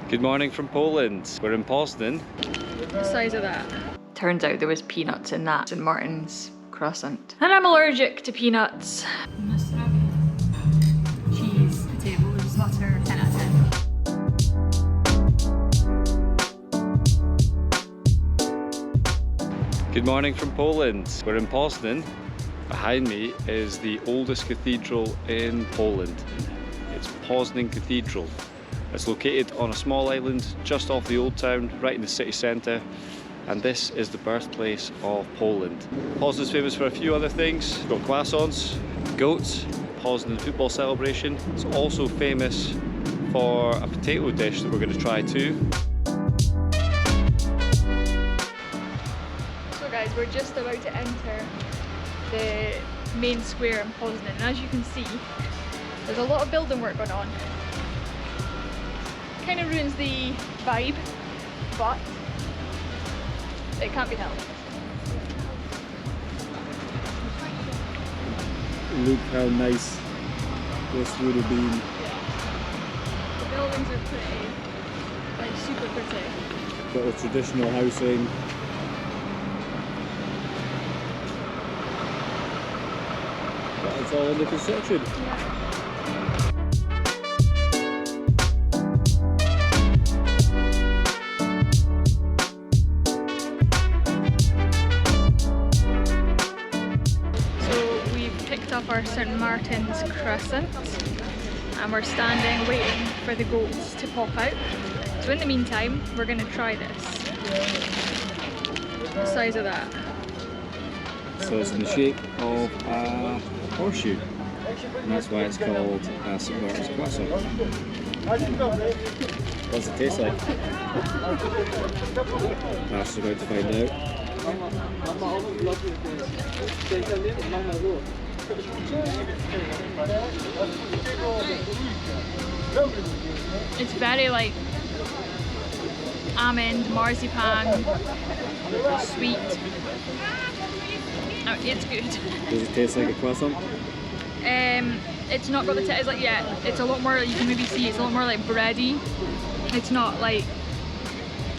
Good morning from Poland. We're in Poznan. The size of that. Turns out there was peanuts in that St. Martins Crescent. And I'm allergic to peanuts. Cheese, potatoes, butter, 10 out of 10. Good morning from Poland. We're in Poznan. Behind me is the oldest cathedral in Poland. It's Poznan Cathedral. It's located on a small island just off the old town, right in the city centre. And this is the birthplace of Poland. Poznan's famous for a few other things. We've got croissants, goats, Poznan football celebration. It's also famous for a potato dish that we're going to try too. So guys, we're just about to enter the main square in Poznan, and as you can see, there's a lot of building work going on. Kind of ruins the vibe, but it can't be helped. Look how nice this would have been. The buildings are pretty, like super pretty. Got the traditional housing. But it's all under construction. Yeah. Up our St. Martins Crescent, and we're standing waiting for the goats to pop out. So in the meantime, we're going to try this. The size of that. So it's in the shape of a horseshoe, and that's why it's called a St. Martins Crescent. What's it taste like? That's about to find out. It's very like almond, marzipan, sweet. Oh, it's good. Does it taste like a croissant? It's not got the taste like, yeah, it's a lot more, you can maybe see it's a lot more like bready. It's not like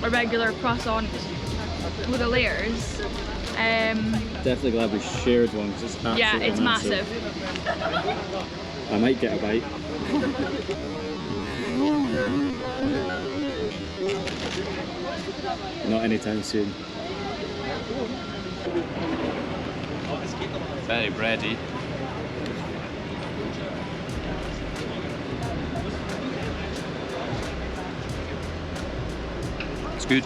a regular croissant with the layers. Definitely glad we shared one because it's absolutely yeah, it's massive. I might get a bite. Not anytime soon. Very bready. It's good.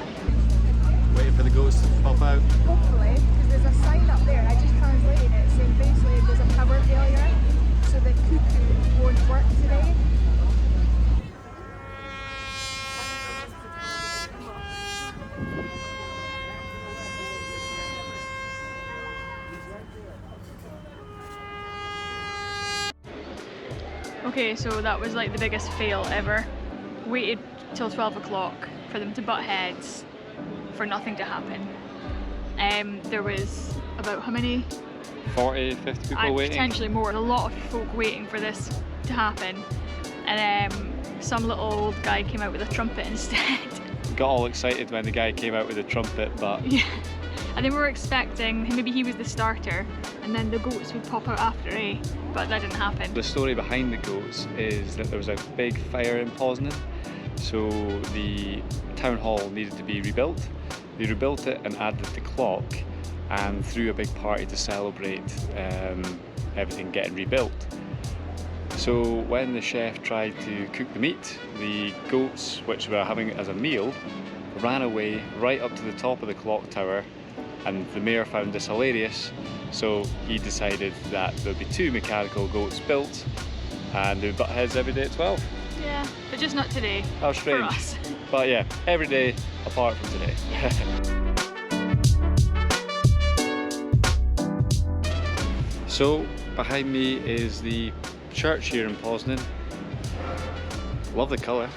Waiting for the goats to pop out. Hopefully, because there's a sign up there, I just translated it, saying basically there's a power failure, so the cuckoo won't work today. Okay, so that was like the biggest fail ever. Waited till 12 o'clock for them to butt heads, for nothing to happen. There was about how many? 40, 50 people waiting. Potentially more. A lot of folk waiting for this to happen. And some little old guy came out with a trumpet instead. Got all excited when the guy came out with a trumpet, but Yeah. And then we were expecting, maybe he was the starter, and then the goats would pop out after, but that didn't happen. the story behind the goats is that there was a big fire in Poznan, so the town hall needed to be rebuilt. They rebuilt it and added the clock and threw a big party to celebrate everything getting rebuilt. So when the chef tried to cook the meat, the goats, which were having it as a meal, ran away right up to the top of the clock tower, and the mayor found this hilarious, so he decided that there'd be 2 mechanical goats built and they would butt heads every day at 12. Yeah, but just not today. How strange. For us. But yeah, every day apart from today. So behind me is the church here in Poznan. Love the colour.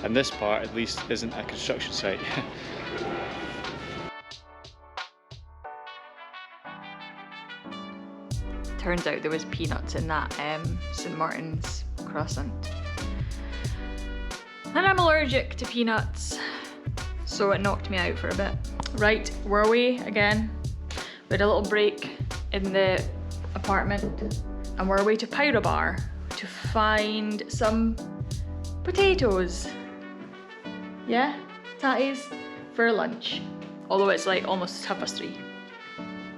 And this part at least isn't a construction site. Turns out there was peanuts in that St. Martins Crescent. And I'm allergic to peanuts, so it knocked me out for a bit. Right, we're away again. We had a little break in the apartment and we're away to PIR Bar to find some potatoes. Yeah, tatties for lunch. Although it's like almost 3:30.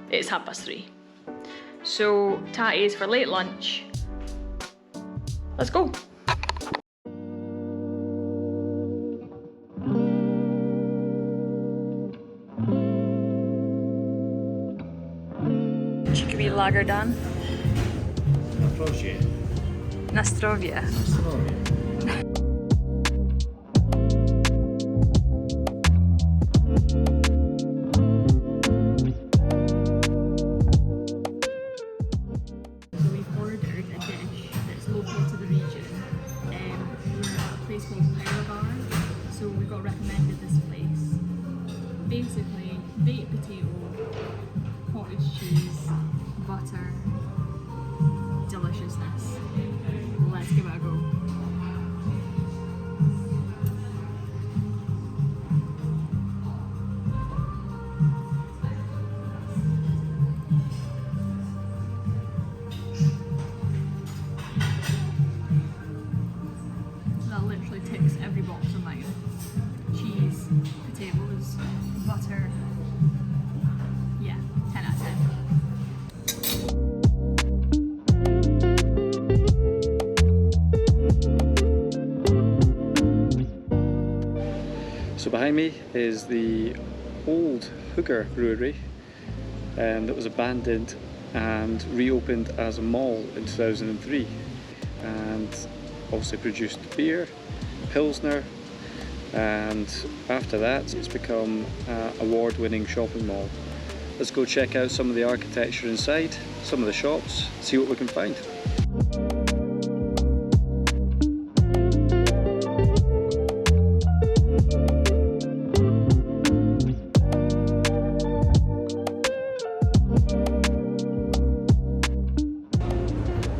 It's 3:30. So tatties for late lunch. Let's go. Chicory lager, Dan. Na zdrowie. We've ordered a dish that's local to the region. We're at a place called PIR Bar, so we got recommended this place. Basically, baked potato, cottage cheese, butter, deliciousness. Let's give it a go. That literally ticks every box of mine. Cheese, potatoes, butter. Yeah, 10 out of 10. So behind me is the old Hooker Brewery that was abandoned and reopened as a mall in 2003, and also produced beer, Pilsner, and after that it's become an award-winning shopping mall. Let's go check out some of the architecture inside, some of the shops, see what we can find.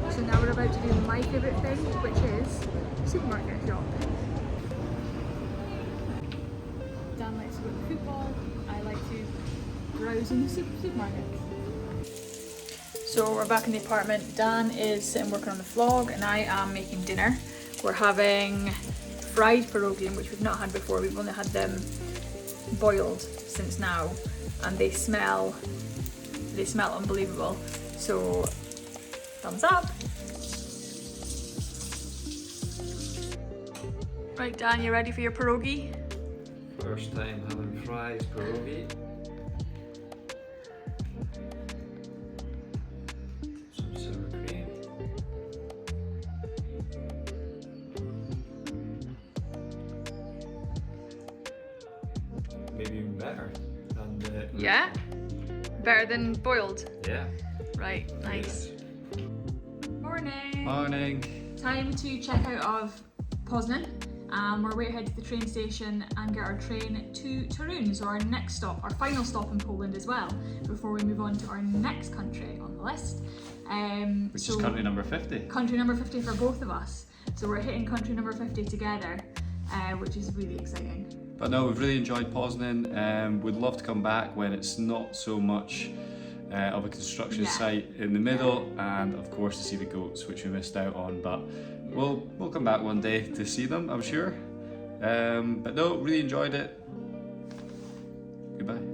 So now we're about to do my favourite thing, which is supermarket shop. Dan likes to go to football, I like to browse in the supermarket. So we're back in the apartment. Dan is sitting working on the vlog and I am making dinner. We're having fried pierogi, which we've not had before. We've only had them boiled since now, and they smell unbelievable. So thumbs up. Right, Dan, you ready for your pierogi? First time having fried pierogi. Some sour cream. Maybe even better than the... Yeah? Better than boiled? Yeah. Right, nice. Morning! Morning! Time to check out of Poznan. We're way ahead to the train station and get our train to Torun, so our next stop, our final stop in Poland as well, before we move on to our next country on the list. Which is country number 50. Country number 50 for both of us. So we're hitting country number 50 together, which is really exciting. But no, we've really enjoyed Poznan. We'd love to come back when it's not so much of a construction site in the middle, and of course to see the goats, which we missed out on, but we'll come back one day to see them, I'm sure. But no, really enjoyed it. Goodbye.